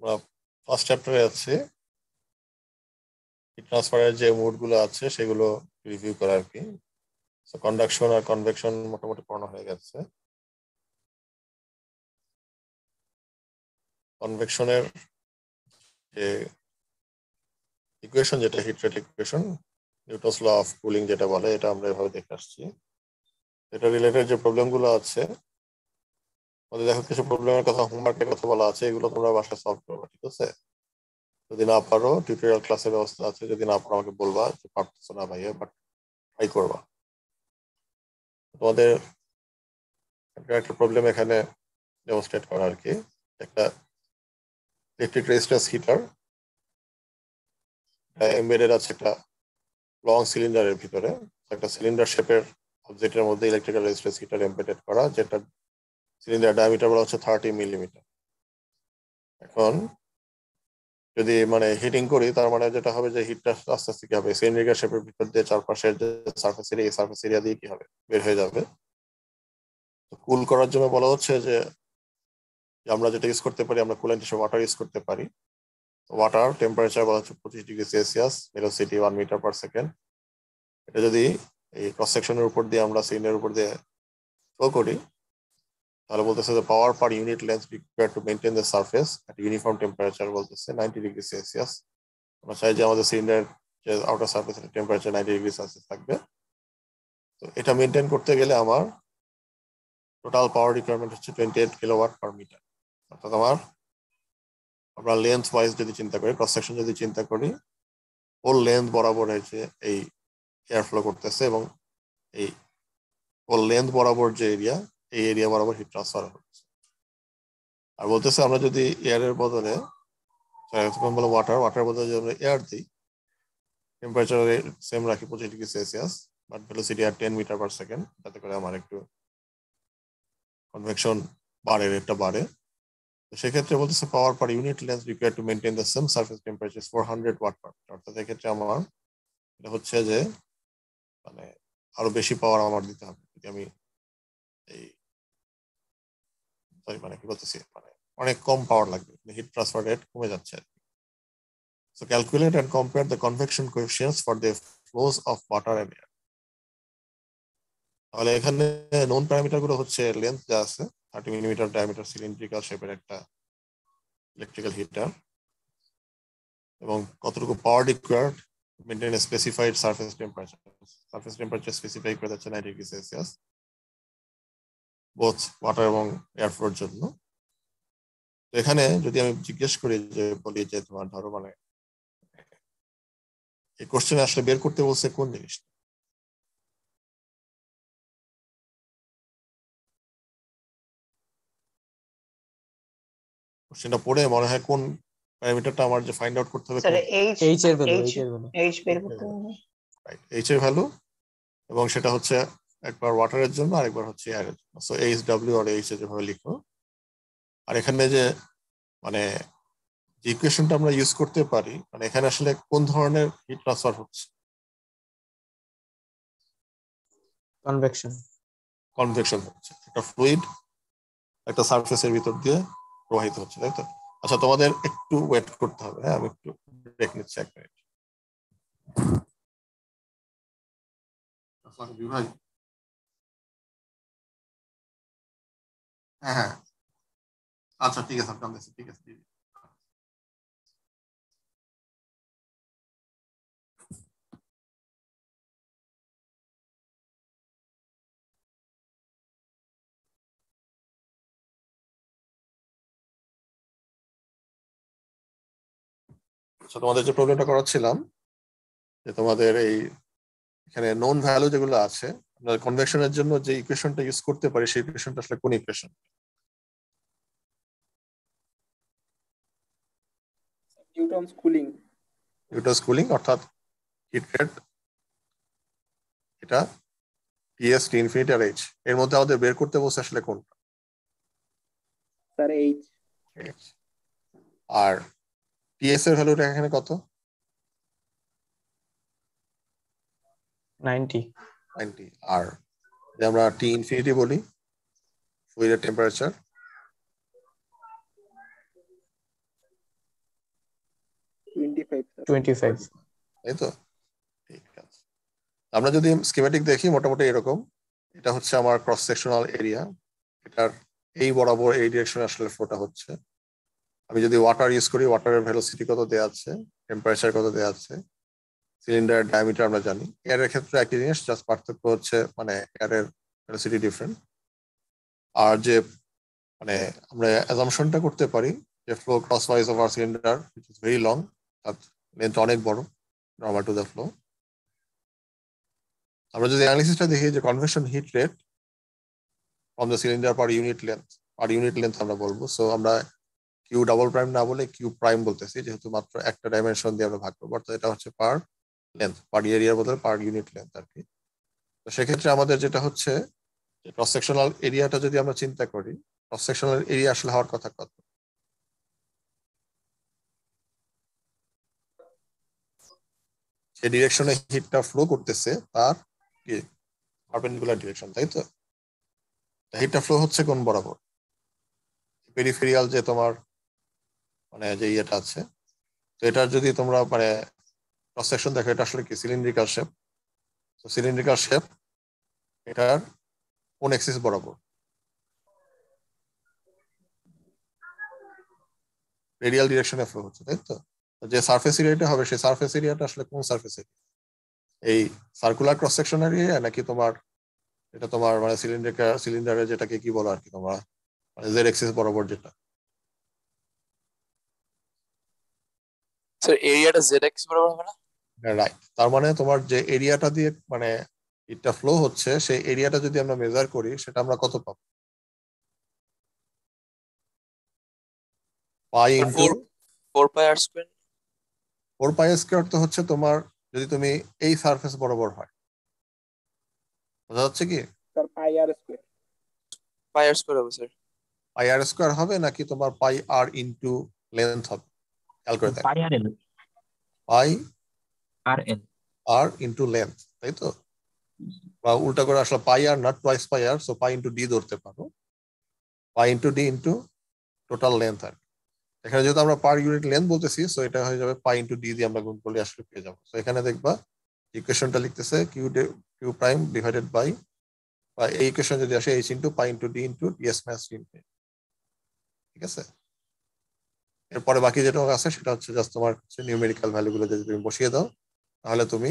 আমরা ফার্স্ট চ্যাপ্টারে আছে হিট ট্রান্সফারের যে মোডগুলো আছে সেগুলো রিভিউ করা আর কি। কন্ডাকশন আর কনভেকশন মোটামুটি পড়ানো হয়ে গেছে। কনভেকশনের যে ইকুয়েশন, যেটা heat rate equation, Newton's law of cooling যেটা বলে, এটা আমরা এভাবে দেখে আসছি। এটা রিলেটেড যে প্রবলেমগুলো আছে, আমাদের দেখো কিছু প্রবলেমের কথা, হোমওয়ার্কের কথা বলা আছে, এগুলো তোমরা বাসায় সলভ করবে, ঠিক আছে? যদি না পারো টিউটোরিয়াল ক্লাসের ব্যবস্থা আছে, যদি না পারো আমাকে বলবা যে পারতেছো না ভাইয়া, বাট ট্রাই করবা। তোমাদের একটা প্রবলেম এখানে ডেমনস্ট্রেট করা আর কি। একটা ইলেকট্রিক রেজিস্ট্যান্স হিটার এমবেডেড আছে একটা লং সিলিন্ডারের ভিতরে। একটা সিলিন্ডার শেপের অবজেক্টের মধ্যে ইলেকট্রিক্যাল রেজিস্ট্যান্স হিটার এমবেডেড করা, যেটা সিলিন্ডার ডায়ামিটার বলা হচ্ছে 30 মিলিমিটার। এখন যদি মানে হিটিং করি, তার মানে যেটা হবে যে হিটটা আস্তে আস্তে কি হবে, সিলিন্ডার শেপের ভিতর দিয়ে চারপাশের যে সার্ফেস এরিয়া, এই সার্ফেস এরিয়া দিয়ে কি হবে, বের হয়ে যাবে। কুল করার জন্য বলা হচ্ছে যে আমরা যেটা ইউজ করতে পারি, আমরা কুলেন্ট হিসেবে ওয়াটার ইউজ করতে পারি। ওয়াটার টেম্পারেচার বলা হচ্ছে 25 degree Celsius, velocity 1 metre per second. এটা যদি এই ক্রস সেকশনের উপর দিয়ে আমরা সিলিন্ডারের উপর দিয়ে ফ্লো করি, তাহলে বলতেছে যে power per unit length required to maintain the surface at uniform temperature বলতেছে 90 ডিগ্রি সেলসিয়াস। আমরা চাই যে আমাদের সিলিন্ডার যে outer surface temperature 90 degree Celsius থাকবে। তো এটা মেনটেন করতে গেলে আমার টোটাল পাওয়ার রিকোয়ারমেন্ট হচ্ছে 28 কিলোওয়াট পার মিটার। অর্থাৎ আমরা লেন্থ ওয়াইজ যদি চিন্তা করি, ক্রস সেকশন যদি চিন্তা করি, হোল লেন্থ বরাবর হয়েছে এই এয়ার ফ্লো করতেছে, এবং এই হোল লেন্থ বরাবর যে এরিয়া, এই এরিয়া বরাবর হিট ট্রান্সফার হচ্ছে। আর বলতেছে আমরা যদি এয়ারের বদলে ওয়াটার বদলে যদি আমরা এয়ার দিই, টেম্পারেচার সেম রাখি 25 ডিগ্রি সেলসিয়াস, বাট ভেলোসিটি আর 10 মিটার পার সেকেন্ড, যাতে করে আমার একটু কনভেকশন বাড়ে, রেটটা বাড়ে। তো সেক্ষেত্রে বলতেছে power per unit length required to maintain the same surface temperature 400 watt per metre. অর্থাৎ এক্ষেত্রে আমার এটা হচ্ছে যে মানে আরো বেশি পাওয়ার আমার দিতে হবে যদি আমি এই সরি মানে কি বলতেছি, মানে অনেক কম পাওয়ার লাগবে, হিট ট্রান্সফার রেট কমে যাচ্ছে। So calculate and compare the convection coefficients for the flows of water and air. তাহলে এখানে নোন প্যারামিটার গুলো হচ্ছে লেন্থ যা আছে 30 মিলিমিটার ডায়ামিটার সিলিন্ড্রিক্যাল শেপের একটা ইলেকট্রিক্যাল হিটার, এবং কতটুকু power required maintain specified surface temperature specify করে যাচ্ছে 90 ডিগ্রি সেলসিয়াস বোথ ওয়াটার এবং এয়ার ফ্লোর জন্য। তো এখানে যদি আমি জিজ্ঞেস করি যে বলি যে তোমার ধরো মানে এই কোশ্চেনে আসলে বের করতে বলছে কোন জিনিসটা, কোশ্চেনটা পড়ে মনে হয় কোন প্যারামিটারটা আমার যে ফাইন্ড আউট করতে হবে, স্যার এইচ এর ভ্যালু এইচ বের করতে হবে। এইচ এর ভ্যালু, এবং সেটা হচ্ছে একবার ওয়াটারের জন্য আরেকবার হচ্ছে এয়ারের জন্য। সো এইচ ডাব্লিউ আর এইচ যেভাবে লিখো। আর এখানে যে মানে যে ইকুয়েশনটা আমরা ইউজ করতে পারি, মানে এখানে আসলে কোন ধরনের হিট ট্রান্সফার হচ্ছে, কনভেকশন হচ্ছে। একটা ফ্লুইড একটা সারফেসের ভিতর দিয়ে প্রবাহিত হচ্ছে, তাই তো? আচ্ছা, তোমাদের একটু ওয়েট করতে হবে, হ্যাঁ, আমি একটু ব্রেক নিচ্ছি 1 মিনিট। ভাই, হ্যাঁ হ্যাঁ, আচ্ছা ঠিক আছে, জানতেছি, ঠিক আছে। আচ্ছা, তোমাদের যে প্রবলেমটা করাচ্ছিলাম, যে তোমাদের এই এখানে নোন ভ্যালু যেগুলো আছে, আমরা কনভেকশনের জন্য যে ইকুয়েশনটা ইউজ করতে পারি, সেই ইকুয়েশনটা আসলে কোন ইকুয়েশন? নিউটনস কুলিং, অর্থাৎ হিট রেট, এটা টিএস, টি ইনফিনিটি আর এইচ, এর মধ্যে আমাদের বের করতে বলছে আসলে কোনটা? Sir H. আর টিএস এর ভ্যালুটা এখানে কত? 90। আর যদি আমরা টি ইনফিনিটি বলি, ফ্লুইডের টেম্পারেচার, 25 স্যার। 25। তাই তো? ঠিক আছে, আমরা যদি স্কিমেটিক দেখি মোটামুটি এরকম। এটা হচ্ছে আমার ক্রস সেকশনাল এরিয়া, এটার এই বরাবর এই ডিরেকশনে আসলে ফ্লোটা হচ্ছে। আমি যদি ওয়াটার ইউজ করি, ওয়াটারের ভেলোসিটি কত দেওয়া আছে, টেম্পারেচার কত দেওয়া আছে, সিলিন্ডারের ডায়ামিটার আমরা জানি। এয়ারের ক্ষেত্রে একই জিনিস, জাস্ট পার্থক্য হচ্ছে মানে এয়ারের ভেলোসিটি ডিফারেন্ট। আর যে মানে আমরা অ্যাজাম্পশনটা করতে পারি যে flow cross wise over cylinder which is very long, তার লেন্থ অনেক বড় নরমাল টু দ্য ফ্লো। আমরা যদি অ্যানালিসিসটা দেখি যে convection heat rate from the cylinder per unit length আমরা বলবো। সো আমরা কিউ ডাবল প্রাইম না বলে কিউ প্রাইম বলতেছি, যেহেতু মাত্র একটা ডাইমেনশন দিয়ে আমরা ভাগ করবো, অর্থাৎ এটা হচ্ছে পার লেন্থ, পার এরিয়ার বদলে পার ইউনিট লেন্থ আর কি। তো সেক্ষেত্রে আমাদের যেটা হচ্ছে ক্রস সেকশনাল এরিয়াটা যদি আমরা চিন্তা করি, ক্রস সেকশনাল এরিয়া আসলে হওয়ার কথা কত? যে ডিরেকশনে হিটটা ফ্লো করতেছে তার কি পারপেন্ডিকুলার ডিরেকশন, তাই তো? হিটটা ফ্লো হচ্ছে কোন বরাবর? পেরিফেরিয়াল যে তোমার মানে যে ইয়েটা আছে, তো এটার যদি তোমরা মানে ক্রস সেকশন দেখো, এটা আসলে কি সিলিন্ড্রিক্যাল শেপ। তো সিলিন্ড্রিক্যাল শেপ এটার কোন এক্সিস বরাবর? রেডিয়াল ডিরেকশনে ফ্লো হচ্ছে, তাই তো? যে সারফেস এরিয়াটা হবে সেই সারফেস এরিয়াটা আসলে কোন সারফেস এরিয়া? এই সার্কুলার ক্রস সেকশনাল এরিয়া নাকি তোমার এটা তোমার মানে সিলিন্ডারের যেটাকে কি বলো আর কি তোমরা মানে জেড এক্সিস বরাবর যেটা? স্যার এরিয়াটা জেড এক্স বরাবর হবে না? রাইট। তার মানে তোমার যে এরিয়াটা দিয়ে মানে হিটটা ফ্লো হচ্ছে সেই এরিয়াটা যদি আমরা মেজার করি সেটা আমরা কত পাবো? পাই ইনটু 4 পাই আর স্কয়ার। 4 পাই স্কয়ার তো হচ্ছে তোমার যদি তুমি এই সারফেস বরাবর হয়, বোঝা যাচ্ছে কি? স্যার পাই আর স্কয়ার। পাই আর স্কয়ার হবে স্যার। পাই আর স্কয়ার হবে নাকি তোমার পাই আর ইনটু লেন্থ হবে? খেয়াল করে দেখো, পাই আর এল। পাই আর এল। আর ইনটু লেন্থ, তাই তো? বা উল্টা করে আসলে pi r not twice pi r, so pi into D ধরতে পারো, pi into D into total length আর কি। এখানে যেহেতু আমরা পার ইউনিট লেন্থ বলতেছি, সো এটা হয়ে যাবে পাই ইনটু ডি দিয়ে আমরা গুণ করলে আসলে পেয়ে যাবো। সো এখানে দেখবা ইকুয়েশনটা লিখতেছে কিউ প্রাইম ডিভাইডেড বাই, বা এই ইকুয়েশন যদি আসে H into pi into D into TS minus T. ঠিক আছে? এরপরে বাকি যেটা আছে সেটা হচ্ছে জাস্ট তোমার নিউমেরিক্যাল ভ্যালুগুলো যদি তুমি বসিয়ে দাও তাহলে তুমি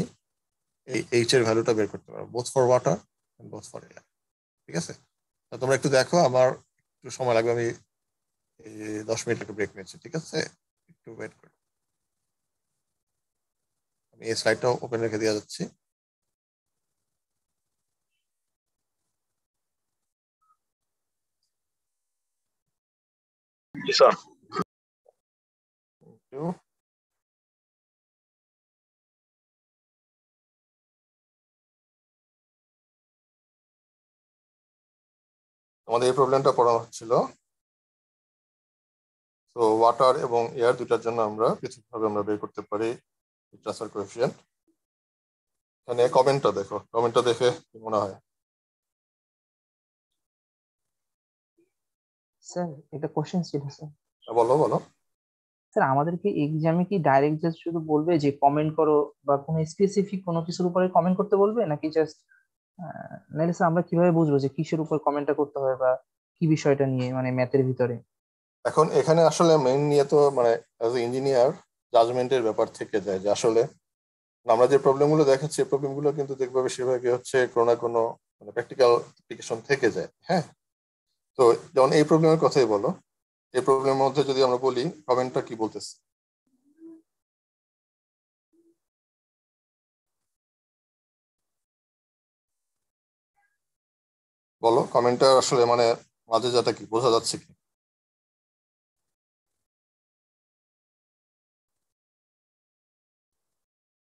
এই এইচ এর ভ্যালুটা বের করতে পারো, both for water and both for air. ঠিক আছে? তো তোমরা একটু দেখো, আমার একটু সময় লাগবে, আমি এই 10 মিনিট একটা ব্রেক নিচ্ছি। ঠিক আছে, একটু ওয়েট করো, আমি এই স্লাইডটা ওপেন রেখে দিয়ে যাচ্ছি। জি স্যার। আমাদের এই প্রবলেমটা পড়া হচ্ছিল, তো ওয়াটার এবং এয়ার দুটার জন্য আমরা পৃথকভাবে আমরা বের করতে পারি ট্রান্সফার কোএফিসিয়েন্ট। এখানে কমেন্টটা দেখো, কমেন্টটা দেখে কি মনে হয়? স্যার একটা কোশ্চেন ছিল স্যার। বলো বলো। স্যার আমাদেরকে এক্সামে কি ডাইরেক্ট জাস্ট শুধু বলবে যে কমেন্ট করো, বা কোনো স্পেসিফিক কোনো কিছুর উপরে কমেন্ট করতে বলবে, নাকি জাস্ট নাহলে স্যার আমরা কিভাবে বুঝবো যে কিসের উপর কমেন্টটা করতে হবে বা কি বিষয়টা নিয়ে মানে ম্যাথের ভিতরে? এখন এখানে আসলে মেইন নিয়ে তো মানে অ্যাজ এ ইঞ্জিনিয়ার জাজমেন্টের ব্যাপার থেকে যায় যে আসলে আমরা যে প্রবলেমগুলো দেখাচ্ছি এই প্রবলেমগুলো কিন্তু দেখবে বেশিরভাগই হচ্ছে কোনো না কোনো মানে প্র্যাকটিক্যাল অ্যাপ্লিকেশন থেকে যায়। হ্যাঁ, তো যেমন এই প্রবলেমের কথাই বলো, এই প্রবলেমের মধ্যে যদি আমরা বলি কমেন্টটা কি বলতেছে, বলো কমেন্টটা আসলে মানে মাঝে যেটা কি বোঝা যাচ্ছে কি?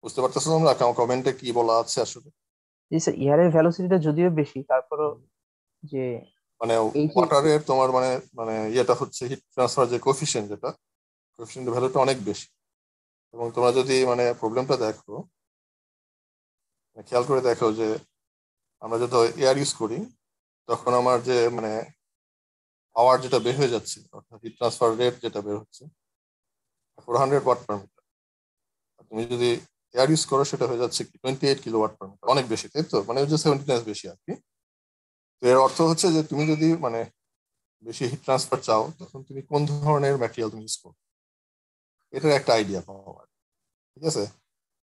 বুঝতে পারতেছো তোমরা কমেন্টে কি বলা আছে আসলে? জি স্যার, এয়ারের ভেলোসিটিটা যদিও বেশি, তারপরও যে মানে এই যে ওয়াটারের তোমার মানে মানে ইয়েটা হচ্ছে হিট ট্রান্সফার যে কোফিশিয়েন্ট, যেটা কোফিশিয়েন্ট ভ্যালুটা অনেক বেশি। এবং তোমরা যদি মানে প্রবলেমটা দেখো, খেয়াল করে দেখো যে আমরা যদি এয়ার ইউজ করি তখন আমার যে মানে পাওয়ার যেটা বের হয়ে যাচ্ছে, অর্থাৎ হিট ট্রান্সফার রেট যেটা বের হচ্ছে 400 ওয়াট পার মিটার। তুমি যদি এয়ার ইউজ করো সেটা হয়ে যাচ্ছে 28 কিলোওয়াট পার মিটার, অনেক বেশি, তাই তো? মানে হচ্ছে 70 টাইমস বেশি আর কি। তো এর অর্থ হচ্ছে যে তুমি যদি মানে বেশি হিট ট্রান্সফার চাও তখন তুমি কোন ধরনের ম্যাটেরিয়াল তুমি ইউজ করো, এটার একটা আইডিয়া পাওয়া, ঠিক আছে?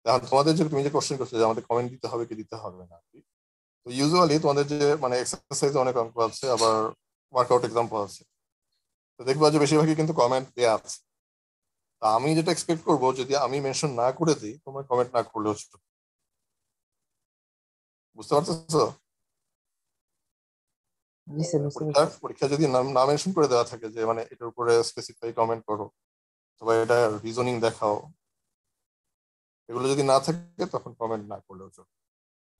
এখন তোমাদের যে তুমি যে কোশ্চেন করছো যে আমাদের কমেন্ট দিতে হবে কি দিতে হবে না, তো ইউজুয়ালি তোমাদের যে মানে এক্সারসাইজ অনেক অঙ্ক আছে, আবার ওয়ার্কআউট এক্সাম্পল আছে, তো দেখবা যে বেশিরভাগই কিন্তু কমেন্ট দেওয়া আছে। তা আমি যেটা এক্সপেক্ট করবো, যদি আমি মেনশন না করে দিই তোমার কমেন্ট না করলেও চলবে। বুঝতে পারতেছো? জি স্যার, বুঝতে পরীক্ষা পারছি। পরীক্ষা যদি না মেনশন করে দেওয়া থাকে যে মানে এটার উপরে স্পেসিফাই কমেন্ট করো অথবা এটা রিজনিং দেখাও, এগুলো যদি না থাকে তখন কমেন্ট না করলেও চলবে।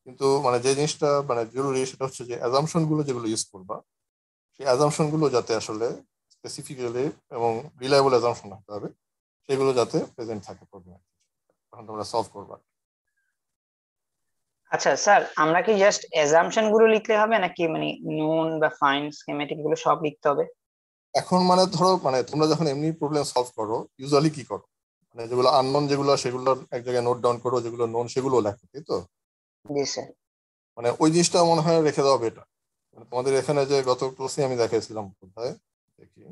কিন্তু মানে যে জিনিসটা মানে জরুরি সেটা হচ্ছে যে অ্যাজাম্পশন গুলো যেগুলো ইউজ করবা, সেই অ্যাজাম্পশন গুলো যাতে আসলে স্পেসিফিক্যালি এবং রিলায়েবল অ্যাজাম্পশন হতে হবে, সেগুলো যাতে প্রেজেন্ট থাকে প্রবলেম, তখন তোমরা সলভ করবা। আচ্ছা স্যার, আমরা কি জাস্ট অ্যাজাম্পশন গুলো লিখলে হবে নাকি মানে নোন বা ফাইন্ড স্কিমেটিক গুলো সব লিখতে হবে? এখন মানে ধরো মানে তোমরা যখন এমনি প্রবলেম সলভ করো ইউজুয়ালি কি করো, মানে যেগুলো আননোন যেগুলো সেগুলো এক জায়গায় নোট ডাউন করো, যেগুলো নোন সেগুলো লেখো, তাই তো? জি স্যার। মানে ওই জিনিসটা মনে হয় রেখে দেওয়া বেটার। মানে তোমাদের এখানে যে গত ক্লাসে আমি দেখাইছিলাম কোথায় দেখি,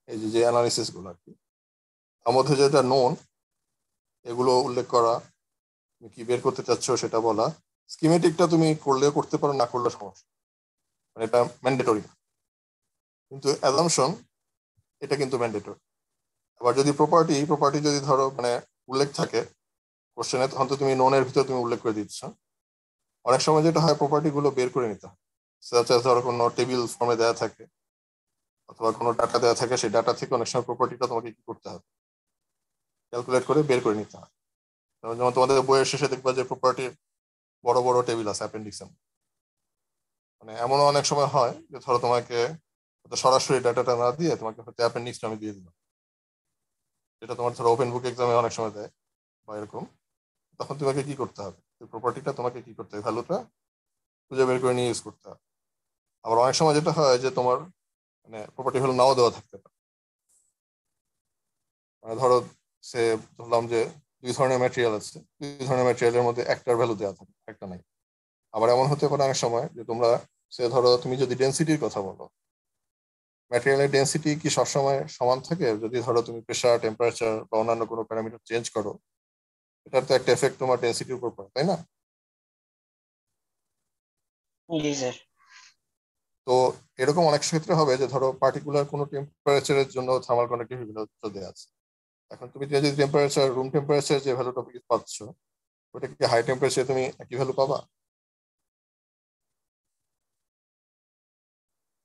এই যে অ্যানালিসিস গুলো আর কি, তার মধ্যে যেটা নোন এগুলো উল্লেখ করা, তুমি কি বের করতে চাচ্ছ সেটা বলা। স্কিমেটিকটা তুমি করলেও করতে পারো, না করলে সমস্যা, মানে এটা ম্যান্ডেটরি না। কিন্তু অ্যাজাম্পশন এটা কিন্তু ম্যান্ডেটরি। আবার যদি প্রপার্টি যদি ধরো মানে উল্লেখ থাকে কোশ্চেনে, তখন তো তুমি নোনের ভিতরে তুমি উল্লেখ করে দিচ্ছ। অনেক সময় যেটা হয় প্রপার্টি গুলো বের করে নিতে হয়, ধরো কোনো টেবিল ফর্মে দেওয়া থাকে অথবা কোনো ডাটা দেওয়া থাকে, সেই ডাটা থেকে অনেক সময় প্রপার্টিটা তোমাকে কি করতে হবে, ক্যালকুলেট করে বের করে নিতে হয়। যেমন তোমাদের বইয়ের শেষে দেখবা যে প্রপার্টির বড় বড় টেবিল আছে অ্যাপেন্ডিক্স। মানে এমনও অনেক সময় হয় যে ধরো তোমাকে সরাসরি ডাটাটা না দিয়ে তোমাকে হয়তো অ্যাপেন্ডিক্সটা আমি দিয়ে দিলাম, যেটা তোমার ধরো ওপেন বুক এক্সামে অনেক সময় দেয় বা এরকম। তখন তোমাকে কি করতে হবে, প্রপার্টিটা তোমাকে কি করতে হবে, ভ্যালুটা খুঁজে বের করে নিয়ে ইউজ করতে হবে। আবার অনেক সময় যেটা হয় যে তোমার মানে প্রপার্টি ভ্যালু নাও দেওয়া থাকতে পারে। মানে ধরো সে ধরলাম যে দুই ধরনের ম্যাটেরিয়াল আছে, দুই ধরনের ম্যাটেরিয়ালের মধ্যে একটার ভ্যালু দেওয়া থাকে, একটা নাই। আবার এমন হতে পারে অনেক সময় যে তোমরা সে ধরো তুমি যদি ডেন্সিটির কথা বলো, ম্যাটেরিয়ালের ডেন্সিটি কি সবসময় সমান থাকে? যদি ধরো তুমি প্রেসার, টেম্পারেচার বা অন্যান্য কোনো প্যারামিটার চেঞ্জ করো, এটার তো একটা এফেক্ট তোমার ডেন্সিটির উপর পড়ে, তাই না? জি স্যার। তো এরকম অনেক ক্ষেত্রে হবে যে ধরো পার্টিকুলার কোনো টেম্পারেচারের জন্য থার্মাল কন্ডাক্টিভিটি ভ্যালু দেওয়া আছে। এখন তুমি যদি টেম্পারেচার, রুম টেম্পারেচার যে ভ্যালুটা পাচ্ছ, ওটা কি হাই টেম্পারেচারে তুমি একই ভ্যালু পাবা?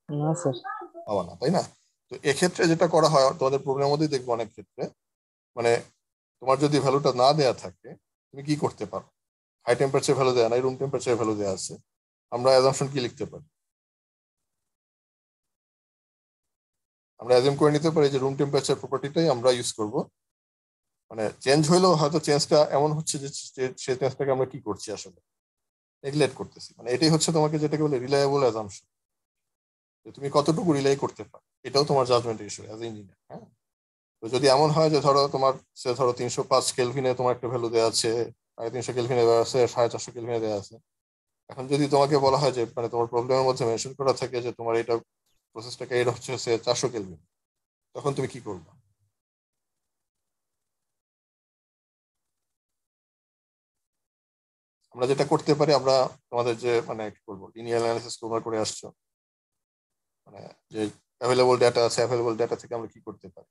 না স্যার। পাবা না, তাই না? তো এক্ষেত্রে যেটা করা হয় তোমাদের প্রোগ্রামের মধ্যেই দেখবো অনেক ক্ষেত্রে, মানে তোমার যদি ভ্যালুটা না দেওয়া থাকে তুমি কি করতে পারো, হাই টেম্পারেচার ভ্যালু দেওয়া নাই, রুম টেম্পারেচার ভ্যালু দেওয়া আছে, আমরা অ্যাজাম্পশন কি লিখতে পারি? আমরা অ্যাজিউম করে নিতে পারি যে রুম টেম্পারেচার প্রপার্টিটাই আমরা ইউজ করব। মানে চেঞ্জ হইলেও হয়তো চেঞ্জটা এমন হচ্ছে যে সেই চেঞ্জটাকে আমরা কি করছি আসলে, নেগলেক্ট করতেছি। মানে এটাই হচ্ছে তোমাকে যেটাকে বলে রিলায়েবল অ্যাজাম্পশন, যে তুমি কতটুকু রিলাই করতে পারো, এটাও তোমার জাজমেন্ট ইস্যু অ্যাজ ইঞ্জিনিয়ার। হ্যাঁ, তো যদি এমন হয় যে ধরো তোমার সে ধরো 305 কেলভিনে তোমার একটা ভ্যালু দেওয়া আছে, 350 কেলভিনে দেওয়া আছে, 450 কেলভিনে দেওয়া আছে। এখন যদি তোমাকে বলা হয় যে মানে তোমার প্রবলেমের মধ্যে মেনশন করা থাকে যে তোমার এটা প্রসেসটাকে এটা হচ্ছে 400 কেলভিন, তখন তুমি কি করবে? আমরা যেটা করতে পারি, আমরা তোমাদের যে মানে কি বলবো লিনিয়ার অ্যানালিসিস তোমরা করে আসছো, মানে যে অ্যাভেলেবল ডাটা আছে, অ্যাভেলেবল ডাটা থেকে আমরা কি করতে পারি,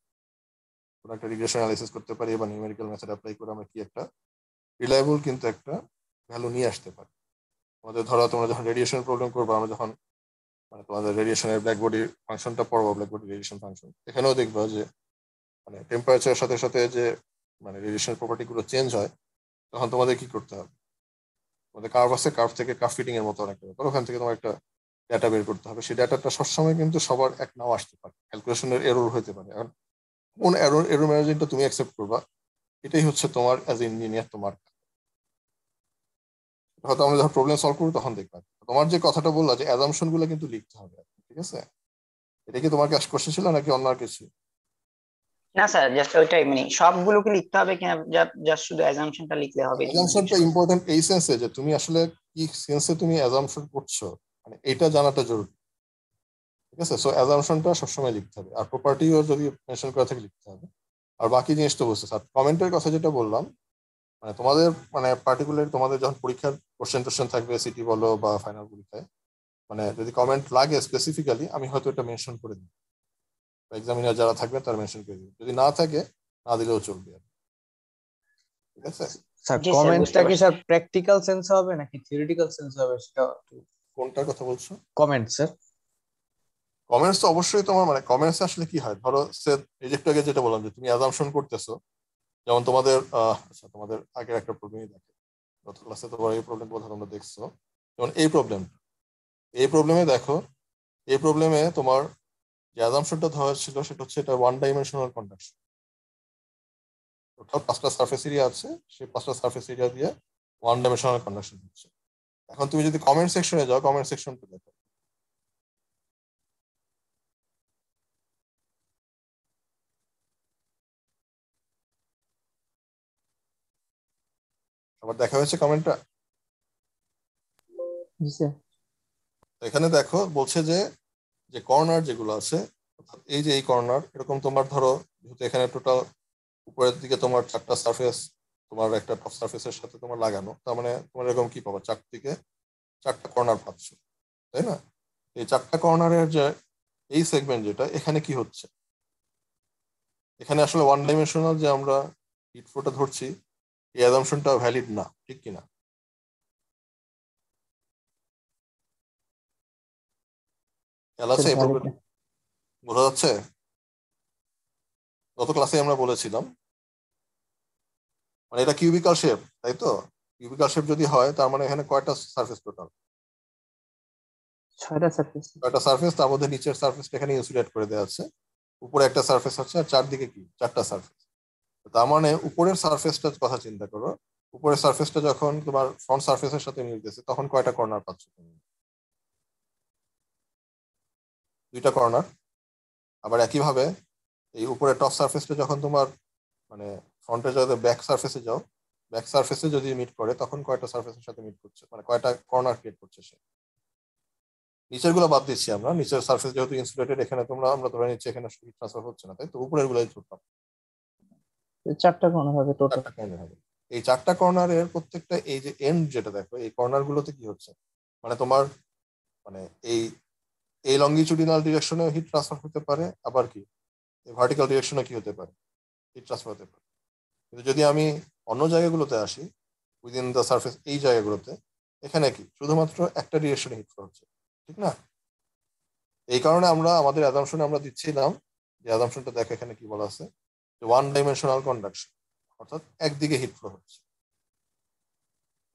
কোনো একটা রিগ্রেশন অ্যানালিসিস করতে পারি বা নিউমেরিক্যাল মেথড অ্যাপ্লাই করে আমরা কি একটা রিলায়েবল কিন্তু একটা ভ্যালু নিয়ে আসতে পারি। আমাদের ধরো তোমরা যখন রেডিয়েশন প্রবলেম করবো, আমরা যখন মানে তোমাদের রেডিয়েশনের ব্ল্যাক বডি ফাংশনটা পড়বো, ব্ল্যাক বডি রেডিয়েশন ফাংশন, এখানেও দেখবা যে মানে টেম্পারেচারের সাথে সাথে যে মানে রেডিয়েশন প্রপার্টি গুলো চেঞ্জ হয়, তখন তোমাদের কি করতে হবে, তোমাদের কার্ভ আছে, কার্ভ থেকে কার্ভ ফিটিং এর মতো অনেকটা ব্যাপার, ওখান থেকে তোমার একটা ডাটা বের করতে হবে। সেই ডাটাটা সবসময় কিন্তু সবার এক নাও আসতে পারে, ক্যালকুলেশনের এরর হতে পারে। এখন কোন এরর ম্যানেজমেন্টটা তুমি অ্যাকসেপ্ট করবা, এটাই হচ্ছে তোমার অ্যাজ ইঞ্জিনিয়ার তোমার। হয়তো আমরা যখন প্রবলেম সলভ করবো তখন দেখবা। তোমার যে কথাটা বললা যে অ্যাজাম্পশন গুলো কিন্তু লিখতে হবে, ঠিক আছে? এটা কি তোমার কাছে কোশ্চেন ছিল নাকি অন্য আর কিছু? না স্যার, জাস্ট ওইটাই, মানে সবগুলোকে লিখতে হবে কিনা, জাস্ট শুধু অ্যাজাম্পশনটা লিখলে হবে এই জন্য জিজ্ঞেস অ্যাজাম্পশনটা করছি। ইম্পর্টেন্ট এই সেন্সে যে তুমি আসলে কি সেন্সে তুমি অ্যাজাম্পশন করছো, মানে এটা জানাটা জরুরি, ঠিক আছে? সো অ্যাজাম্পশনটা সবসময় লিখতে হবে, আর প্রপার্টিও যদি মেনশন করা থাকে লিখতে হবে। আর বাকি জিনিসটা বুঝতে স্যার কমেন্টের কথা যেটা বললাম, মানে তোমাদের মানে পার্টিকুলার তোমাদের যখন পরীক্ষার কোশ্চেন টোশ্চেন থাকবে সিটি বলো বা ফাইনাল পরীক্ষায়, মানে যদি কমেন্ট লাগে স্পেসিফিক্যালি আমি হয়তো এটা মেনশন করে দিই, এক্সামিনার যারা থাকবে তারা মেনশন করে দিবে, যদি না থাকে না দিলেও চলবে, ঠিক আছে? স্যার জি স্যার, বুঝতে কমেন্টটা কি পারছি। স্যার প্র্যাকটিক্যাল সেন্সে হবে নাকি থিওরিটিক্যাল সেন্সে হবে সেটা? কোনটার কথা বলছো? Comment sir. কমেন্টস তো অবশ্যই তোমার মানে কমেন্টস আসলে কি হয়, ধরো সে এই যে একটু আগে যেটা বললাম যে তুমি অ্যাজাম্পশন করতেছো, যেমন তোমাদের আচ্ছা তোমাদের আগের একটা প্রবলেমই দেখে গত ক্লাসে তোমার এই প্রবলেম কথা তোমরা দেখছো, যেমন এই প্রবলেমে দেখো, এই প্রবলেমে তোমার যে অ্যাজাম্পশনটা ধরা ছিল সেটা হচ্ছে এটা ওয়ান ডাইমেনশনাল কন্ডাকশন, অর্থাৎ 5টা সারফেস এরিয়া আছে, সেই 5টা সারফেস এরিয়া দিয়ে ওয়ান ডাইমেনশনাল কন্ডাকশন হচ্ছে। এখন তুমি যদি কমেন্ট সেকশনে যাও, কমেন্ট সেকশনটা দেখো, আবার দেখা হয়েছে কমেন্টটা? জি স্যার। তো এখানে দেখো বলছে যে যে কর্নার যেগুলো আছে, অর্থাৎ এই যে এই কর্নার এরকম তোমার ধরো, যেহেতু এখানে টোটাল উপরের দিকে তোমার 4টা সারফেস তোমার একটা টপ সারফেসের সাথে তোমার লাগানো, তার মানে তোমার এরকম কি পাবা, 4টা কর্নার পাচ্ছ, তাই না? এই 4টা কর্নারের যে এই সেগমেন্ট যেটা এখানে কি হচ্ছে, এখানে আসলে ওয়ান ডাইমেনশনাল যে আমরা হিট ফ্লোটা ধরছি এই অ্যাজাম্পশনটা ভ্যালিড না, ঠিক কিনা? খেয়াল স্যার আছে এই ভ্যালিড প্রবলেম? না। বোঝা যাচ্ছে? গত ক্লাসে আমরা বলেছিলাম মানে এটা কিউবিকাল শেপ, তাই তো? কিউবিকাল শেপ যদি হয় তার মানে এখানে কয়টা সারফেস টোটাল? 6টা সারফেস। কয়টা সারফেস, তার মধ্যে নিচের সারফেসটা এখানে ইনসুলেট করে দেওয়া আছে, উপরে একটা সারফেস আছে, আর চারদিকে কি 4টা সারফেস। তার মানে উপরের সারফেসটার কথা চিন্তা করো, উপরের সারফেসটা যখন তোমার ফ্রন্ট সারফেসের সাথে মিলতেছে তখন কয়টা কর্নার পাচ্ছ তুমি? 2টা কর্নার। আবার একইভাবে এই উপরে টপ সারফেসটা যখন তোমার মানে ফ্রন্টে যদি ব্যাক সারফেসে যাও, ব্যাক সারফেসে যদি মিট করে তখন কয়টা সারফেসের সাথে মিট করছে, মানে কয়টা কর্নার ক্রিয়েট করছে সে? নিচের গুলো বাদ দিচ্ছি আমরা, নিচের সারফেস যেহেতু ইনসুলেটেড এখানে আমরা ধরে নিচ্ছি এখানে হিট ট্রান্সফার হচ্ছে না, তাই তো উপরের গুলোই ধরতাম। 4টা কর্নার হবে টোটাল। 4টা কর্নার হবে। এই 4টা কর্নারের প্রত্যেকটা এই যে এন্ড যেটা দেখো এই কর্নার গুলোতে কি হচ্ছে, মানে তোমার মানে এই এই লঙ্গিচুডিনাল ডিরেকশনে হিট ট্রান্সফার হতে পারে, আবার কি এই ভার্টিক্যাল ডিরেকশনে কি হতে পারে, হিট ট্রান্সফার হতে পারে। কিন্তু যদি আমি অন্য জায়গাগুলোতে আসি উইদিন দ্য সারফেস, এই জায়গাগুলোতে এখানে কি শুধুমাত্র একটা ডিরেকশনে হিট ফ্লো হচ্ছে, ঠিক না? এই কারণে আমরা আমাদের অ্যাজাম্পশনে আমরা দিচ্ছিলাম যে অ্যাজাম্পশনটা দেখো এখানে কি বলা আছে, যে ওয়ান ডাইমেনশনাল কন্ডাকশন, অর্থাৎ একদিকে হিট ফ্লো হচ্ছে।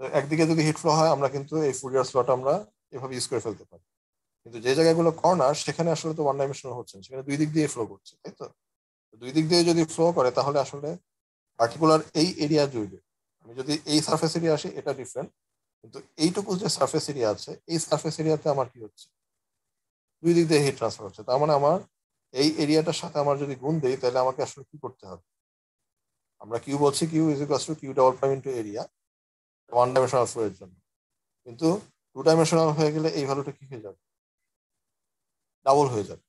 তো একদিকে যদি হিট ফ্লো হয় আমরা কিন্তু এই ফুরিয়ার স্লট আমরা এভাবে ইউজ করে ফেলতে পারি। কিন্তু যে জায়গাগুলো কর্নার সেখানে আসলে তো ওয়ান ডাইমেনশনাল হচ্ছে না, সেখানে দুই দিক দিয়ে ফ্লো করছে, তাই তো? দুই দিক দিয়ে যদি ফ্লো করে তাহলে আসলে পার্টিকুলার এই এরিয়া জুড়ে আমি যদি এই সারফেস এরিয়া আসি এটা ডিফারেন্ট, কিন্তু এইটুকু যে সারফেস এরিয়া আছে এই সারফেস এরিয়াতে আমার কি হচ্ছে, দুই দিক দিয়ে হিট ট্রান্সফার হচ্ছে। তার মানে আমার এই এরিয়াটার সাথে আমার যদি গুণ দেই তাহলে আমাকে আসলে কি করতে হবে, আমরা কিউ বলছি Q is equals to Q double prime into area one dimensional flow এর জন্য, কিন্তু টু ডাইমেনশনাল হয়ে গেলে এই ভ্যালুটা কি হয়ে যাবে, ডাবল হয়ে যাবে।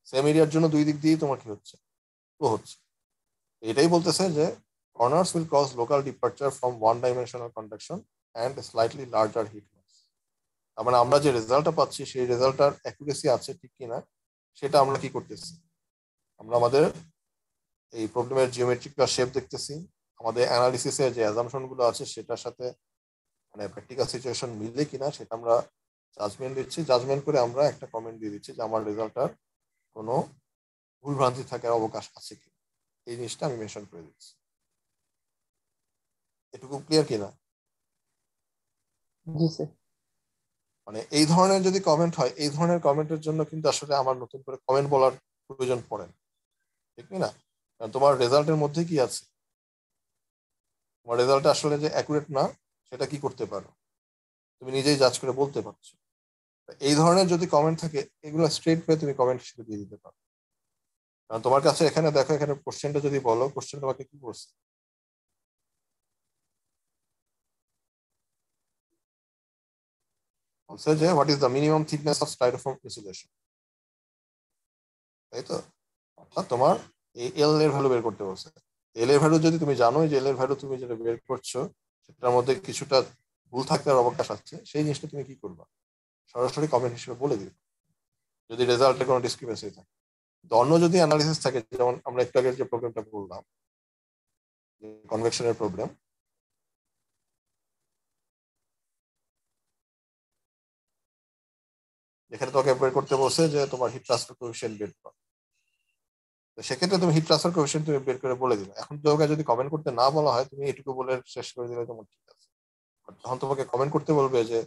সেম এরিয়ার জন্য দুই দিক দিয়ে তোমার কি হচ্ছে, ফ্লো হচ্ছে। এটাই বলতেছে যে corners will cause local departure from one dimensional conduction and slightly larger heat loss. তার মানে আমরা যে রেজাল্টটা পাচ্ছি সেই রেজাল্টটার অ্যাকুরেসি আছে ঠিক কিনা সেটা আমরা কি করতেছি, আমরা আমাদের এই প্রবলেমের জিওমেট্রিক্যাল শেপ দেখতেছি, আমাদের অ্যানালিসিসে যে অ্যাজাম্পশন গুলো আছে সেটার সাথে মানে প্র্যাকটিক্যাল সিচুয়েশন মিললে কিনা সেটা আমরা জাজমেন্ট দিচ্ছি, জাজমেন্ট করে আমরা একটা কমেন্ট দিয়ে দিচ্ছি যে আমার রেজাল্টটার কোনো ভুলভ্রান্তি থাকার অবকাশ আছে কিনা, এই জিনিসটা আমি মেনশন করে দিচ্ছি। এটুকু ক্লিয়ার কিনা? জি স্যার। মানে এই ধরনের যদি কমেন্ট হয়, এই ধরনের কমেন্টের জন্য কিন্তু আসলে আমার নতুন করে কমেন্ট বলার প্রয়োজন পড়ে না, ঠিক না? কারণ তোমার রেজাল্টের মধ্যে কি আছে, তোমার রেজাল্ট আসলে যে অ্যাকুরেট না সেটা কি করতে পারো, তুমি নিজেই জাজ করে বলতে পারছো। এই ধরনের যদি কমেন্ট থাকে, এগুলো স্ট্রেট পেয়ে তুমি কমেন্ট হিসেবে দিয়ে দিতে পারো। কারণ তোমার কাছে এখানে দেখো, এখানে কোশ্চেনটা যদি বলো, কোশ্চেন তোমাকে কি করছে, বলছে যে what is the minimum thickness of styrofoam insulation, তাই তো? অর্থাৎ তোমার এই এল এর ভ্যালু বের করতে বলছে। এল এর ভ্যালু যদি তুমি জানো যে এল এর ভ্যালু তুমি যেটা বের করছো সেটার মধ্যে কিছুটা ভুল থাকার অবকাশ আছে, সেই জিনিসটা তুমি কি করবা, সরাসরি কমেন্ট হিসেবে বলে দিবে যদি রেজাল্টে কোনো ডিসক্রিপেন্সি থাকে। অন্য যদি অ্যানালিসিস থাকে, যেমন আমরা একটু আগে যে প্রবলেমটা বললাম, কনভেকশনের প্রবলেম, এখানে তোকে বের করতে বলছে যে তোমার হিট ট্রান্সফার কোএফিসিয়েন্ট বের করো। তো সেক্ষেত্রে তুমি হিট ট্রান্সফার কোএফিসিয়েন্ট তুমি বের করে বলে দিবে। এখন তোমাকে যদি কমেন্ট করতে না বলা হয়, তুমি এটুকু বলে শেষ করে দিলে তোমার ঠিক আছে। তখন তোমাকে কমেন্ট করতে বলবে যে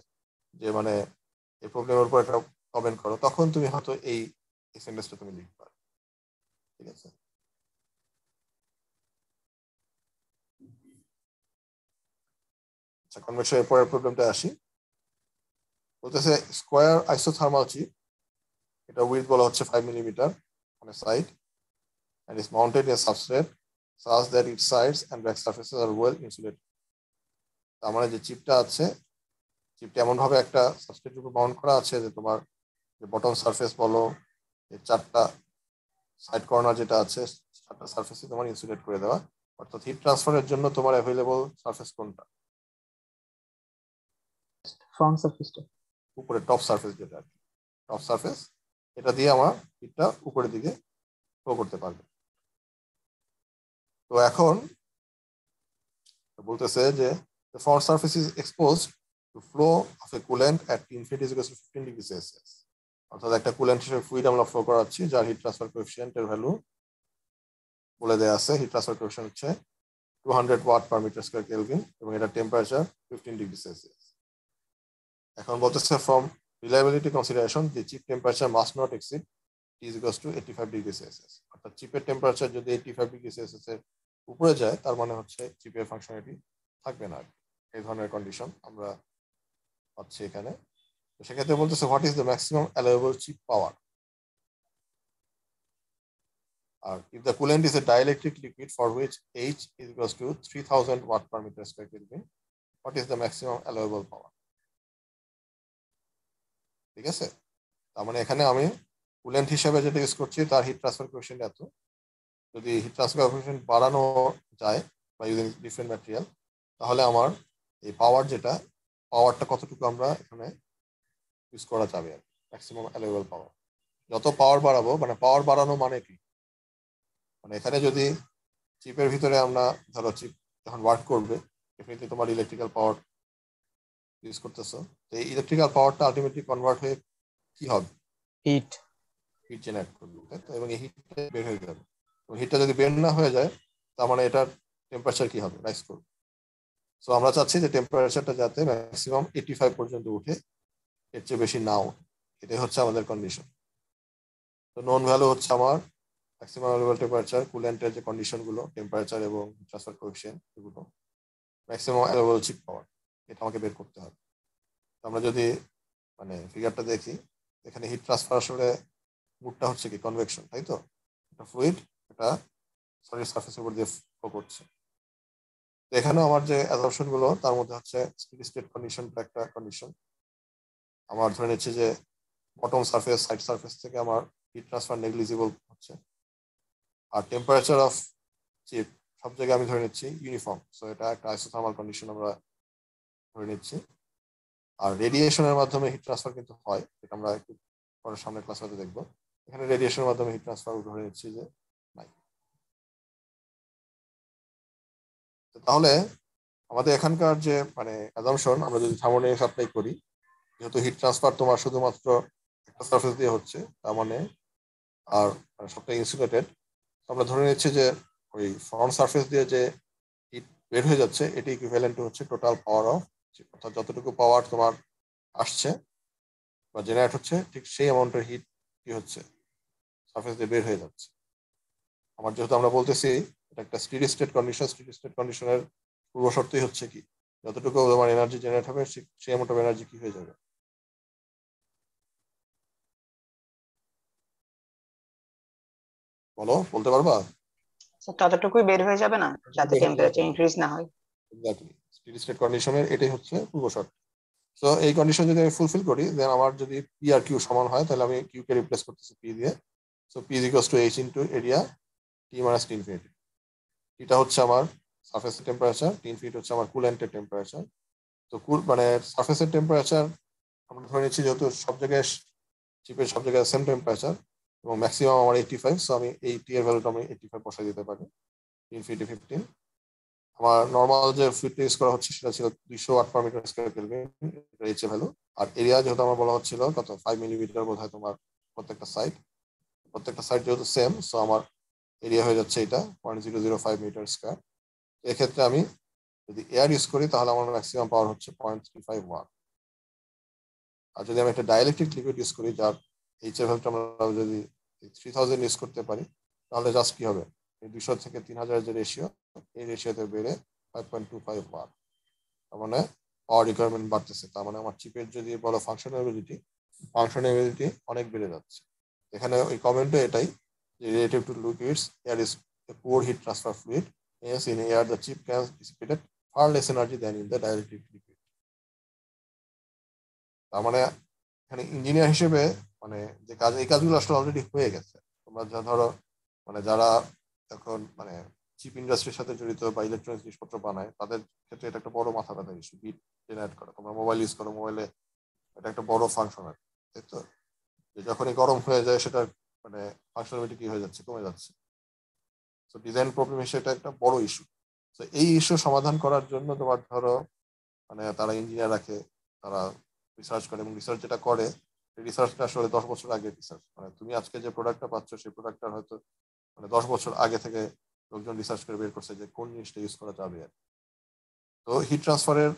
যে মানে এই প্রবলেমের উপর একটা কমেন্ট করো, তখন তুমি হয়তো এই সেন্টেন্সটা তুমি লিখতে পারো। ঠিক আছে? আচ্ছা, কনভেকশনের পরের প্রবলেমটা আসি। বলতেছে স্কোয়ার আইসোথার্মাল চিপ, এটা উইথ বলা হচ্ছে 5 millimetre on a side and is mounted in a substrate such that its sides and back surfaces are well insulated. তার মানে যে চিপটা আছে, চিপটা এমন ভাবে একটা সাবস্ট্রেটের উপর মাউন্ট করা আছে যে তোমার যে বটম সারফেস বলো, এই চারটা সাইড কর্নার যেটা আছে, চারটা সারফেসে তোমার ইনসুলেট করে দেওয়া। অর্থাৎ হিট ট্রান্সফারের জন্য তোমার অ্যাভেলেবল সারফেস কোনটা? ফ্রন্ট সারফেসটা, উপরে টপ সারফেস যেটা আর কি, টপ সারফেস, এটা দিয়ে আমার হিটটা উপরের দিকে ফ্লো করতে পারবে। তো এখন বলতেছে যে the front surface is exposed to flow of a coolant at infinity is equal to 15 degrees Celsius. অর্থাৎ একটা কুলেন্ট হিসেবে ফ্লুইড আমরা ফ্লো করাচ্ছি, যার হিট ট্রান্সফার কোএফিসিয়েন্টের ভ্যালু বলে দেওয়া আছে। হিট ট্রান্সফার কোএফিসিয়েন্ট হচ্ছে 200 watt per metre square kelvin এবং এটা টেম্পারেচার 15 ডিগ্রি সেলসিয়াস। এখন বলতেছে from reliability consideration the chip temperature must not exceed T is equal to 85 degree Celsius. অর্থাৎ চিপের টেম্পারেচার যদি 85 ডিগ্রি সেলসিয়াসের উপরে যায়, তার মানে হচ্ছে চিপের ফাংশনালিটি থাকবে না। এই ধরনের কন্ডিশন আমরা পাচ্ছি এখানে। তো সেক্ষেত্রে বলতেছে what is the maximum allowable chip power. আর if the coolant is a dielectric liquid for which H is equal to 3000 watt per meter square Kelvin, what is the maximum allowable power? ঠিক আছে? তার মানে এখানে আমি coolant হিসেবে যেটা use করছি তার হিট ট্রান্সফার কোএফিসিয়েন্ট এত। যদি হিট ট্রান্সফার কোএফিসিয়েন্ট বাড়ানো যায় বা ইউজিং ডিফারেন্ট ম্যাটেরিয়াল, তাহলে আমার এই পাওয়ার যেটা, পাওয়ারটা কতটুকু আমরা এখানে ইউজ করা যাবে, আর ম্যাক্সিমাম অ্যালাউয়েবল পাওয়ার। যত পাওয়ার বাড়াবো, মানে পাওয়ার বাড়ানো মানে কি, মানে এখানে যদি চিপের ভিতরে আমরা ধরো চিপ যখন ওয়ার্ক করবে, ডেফিনেটলি তোমার ইলেকট্রিক্যাল পাওয়ার ইউজ করতেছো। তো এই ইলেকট্রিক্যাল পাওয়ারটা আলটিমেটলি কনভার্ট হয়ে কি হবে? হিট হিট জেনারেট করবে, তাই তো? এবং এই হিটটা বের হয়ে যাবে। এবং হিটটা যদি বের না হয়ে যায়, তার মানে এটার টেম্পারেচার কি হবে? রাইজ করবে। সো আমরা চাচ্ছি যে টেম্পারেচারটা যাতে ম্যাক্সিমাম 85 পর্যন্ত উঠে, এর চেয়ে বেশি না উঠে। এটাই হচ্ছে আমাদের কন্ডিশন। তো নোন ভ্যালু হচ্ছে আমার ম্যাক্সিমাম অ্যালাউয়েবল টেম্পারেচার, কুলেন্টের যে কন্ডিশন গুলো, টেম্পারেচার এবং ট্রান্সফার কোএফিসিয়েন্ট, এগুলো ম্যাক্সিমাম অ্যালাউয়েবল চিপ পাওয়ার, এটা আমাকে বের করতে হবে। আমরা যদি মানে ফিগারটা দেখি, এখানে হিট ট্রান্সফার আসলে মুডটা হচ্ছে কি কনভেকশন, তাই তো? এটা ফ্লুইড, এটা সলিড সারফেসের উপর দিয়ে ফ্লো করছে। তো এখানে আমার যে অ্যাজাম্পশন গুলো, তার মধ্যে হচ্ছে স্টেডি স্টেট কন্ডিশনটা একটা কন্ডিশন। আমার ধরে নিচ্ছে যে বটম সারফেস, সাইড সারফেস থেকে আমার হিট ট্রান্সফার নেগলিজিবল হচ্ছে। আর টেম্পারেচার অফ চিপ সব জায়গায় আমি ধরে নিচ্ছি ইউনিফর্ম। সো এটা একটা আইসোথার্মাল কন্ডিশন আমরা ধরে নিচ্ছি। আর রেডিয়েশনের মাধ্যমে হিট ট্রান্সফার কিন্তু হয়, যেটা আমরা একটু পরের সামনের ক্লাসে হয়তো দেখবো। এখানে রেডিয়েশনের মাধ্যমে হিট ট্রান্সফার ধরে নিচ্ছি যে নাই। তাহলে আমাদের এখানকার যে মানে অ্যাজাম্পশন, আমরা যদি থার্মোডাইনামিক্স অ্যাপ্লাই করি, যেহেতু হিট ট্রান্সফার তোমার শুধুমাত্র একটা সারফেস দিয়ে হচ্ছে, তার মানে আর সবটা ইনসুলেটেড, আমরা ধরে নিচ্ছি যে ওই ফ্রন্ট সারফেস দিয়ে যে হিট বের হয়ে যাচ্ছে, এটি ইকুইভ্যালেন্ট হচ্ছে টোটাল পাওয়ার অফ, অর্থাৎ যতটুকু পাওয়ার তোমার আসছে বা জেনারেট হচ্ছে, ঠিক সেই অ্যামাউন্টের হিট কি হচ্ছে সারফেস দিয়ে বের হয়ে যাচ্ছে। আমার যেহেতু আমরা বলতেছি এটা একটা steady state condition, steady state কন্ডিশনের পূর্ব শর্তই হচ্ছে কি যতটুকু তোমার এনার্জি জেনারেট হবে সেই অ্যামাউন্ট অফ এনার্জি কি হয়ে যাবে? বলতে পারবা? স্যার ততটুকুই বের হয়ে যাবে না, যাতে টেম্পারেচার ইনক্রিজ না হয়? এক্স্যাক্টলি, স্টেডি স্টেট কন্ডিশনের এটাই হচ্ছে পূর্ব শর্ত। সো এই কন্ডিশন যদি আমি ফুলফিল করি, দেন আমার যদি পি আর কিউ সমান হয়, তাহলে আমি কিউ কে রিপ্লেস করতেছি পি দিয়ে। So P equals to H into area T minus T infinity. এটা হচ্ছে আমার সারফেসের টেম্পারেচার, টি ইনফিনিটি হচ্ছে আমার কুলেন্টের টেম্পারেচার। তো মানে সারফেসের টেম্পারেচার আমরা ধরে নিচ্ছি যেহেতু সব জায়গায় চিপের সব জায়গায় সেম টেম্পারেচার এবং ম্যাক্সিমাম আমার 85, সো আমি এই টি এর ভ্যালুটা আমি 85 বসাই দিতে পারি। ইনফিনিটি 15। আমার নর্মাল যে ফ্লুইডটা ইউজ করা হচ্ছে সেটা ছিল 208 পার মিটার স্কয়ার কেলভিন, এটা এইচ ভ্যালু। আর এরিয়া যেহেতু আমার বলা হচ্ছিল কত 5 মিলিমিটার বোধহয় তোমার প্রত্যেকটা সাইড যেহেতু সেম, সো আমার এরিয়া হয়ে যাচ্ছে এটা 0.005 মিটার স্কয়ার। এক্ষেত্রে আমি যদি এয়ার ইউজ করি তাহলে আমার ম্যাক্সিমাম পাওয়ার হচ্ছে 0.35 ওয়াট। আর যদি আমি একটা ডাইইলেকট্রিক লিকুইড ইউজ করি যার এইচ এর ভ্যালুটা আমরা যদি 3000 ইউজ করতে পারি, তাহলে জাস্ট কি হবে, 200 থেকে 3000 যে রেশিও, এই রেশিওতে বেড়ে 5.25 ওয়াট। তার মানে পাওয়ার রিকোয়ারমেন্ট বাড়তেছে। তার মানে আমার চিপের যদি বলো ফাংশনাবিলিটি অনেক বেড়ে যাচ্ছে। এখানে ওই কমেন্টও এটাই, যে relative to liquids air is a poor heat transfer fluid, hence in air the chip can dissipate far less energy than in the dielectric liquid. তার মানে এখানে ইঞ্জিনিয়ার হিসেবে মানে যে কাজ, এই কাজগুলো আসলে অলরেডি হয়ে গেছে। তোমরা যা ধরো মানে যারা এখন মানে চিপ ইন্ডাস্ট্রির সাথে জড়িত বা ইলেকট্রনিক্স জিনিসপত্র বানায়, তাদের ক্ষেত্রে এটা একটা বড় মাথা ব্যথা ইস্যু, বিট জেনারেট করা। তোমরা মোবাইল ইউজ করো, মোবাইলে এটা একটা বড় ফাংশন আর কি, তাই তো? যে যখনই গরম হয়ে যায় সেটা মানে ফাংশনালিটি কি হয়ে যাচ্ছে, কমে যাচ্ছে। তো ডিজাইন প্রবলেম হিসেবে এটা একটা বড় ইস্যু। তো এই ইস্যু সমাধান করার জন্য তোমার ধরো মানে তারা ইঞ্জিনিয়ার রাখে, তারা রিসার্চ করে, এবং রিসার্চ যেটা করে রিসার্চটা আসলে 10 বছর আগে রিসার্চ। মানে তুমি আজকে যে প্রোডাক্টটা পাচ্ছ সেই প্রোডাক্টটা হয়তো মানে 10 বছর আগে থেকে লোকজন রিসার্চ করে বের করছে যে কোন জিনিসটা ইউজ করা যাবে। তো হিট ট্রান্সফারের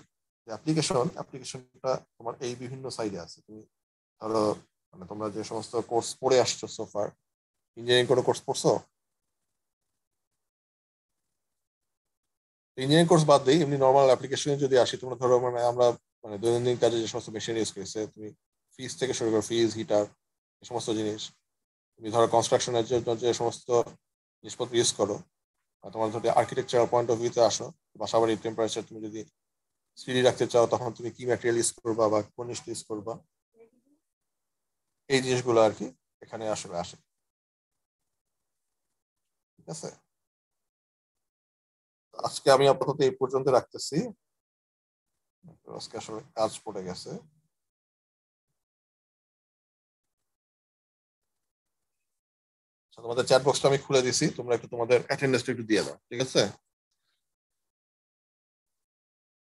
যে অ্যাপ্লিকেশনটা তোমার এই বিভিন্ন সাইডে আছে। তুমি ধরো মানে তোমরা যে সমস্ত কোর্স পড়ে আসছো সোফার, ইঞ্জিনিয়ারিং কোনো কোর্স পড়ছো? ইঞ্জিনিয়ারিং কোর্স বাদ দিই, এমনি নর্মাল অ্যাপ্লিকেশনে যদি আসি, তোমরা ধরো মানে আমরা মানে দৈনন্দিন কাজে যে সমস্ত মেশিন ইউজ করেছে, তুমি ফ্রিজ থেকে শুরু করো, ফ্রিজ, হিটার, এই সমস্ত জিনিস। তুমি ধরো কনস্ট্রাকশনের জন্য যে সমস্ত জিনিসপত্র ইউজ করো, তোমার যদি আর্কিটেকচারাল পয়েন্ট অফ ভিউতে আসো, বাসাবাড়ির টেম্পারেচার তুমি যদি স্টিডি রাখতে চাও, তখন তুমি কি ম্যাটেরিয়াল ইউজ করবা বা কোন জিনিসটা ইউজ করবা, এই জিনিসগুলো আর কি এখানে আসলে আসে। ঠিক আছে, আজকে আমি আপাতত এই পর্যন্ত রাখতেছি, আজকে আসলে কাজ পড়ে গেছে। তোমাদের চ্যাট বক্সটা আমি খুলে দিছি, তোমরা একটু তোমাদের অ্যাটেন্ডেন্সটা একটু দিয়ে দাও, ঠিক আছে?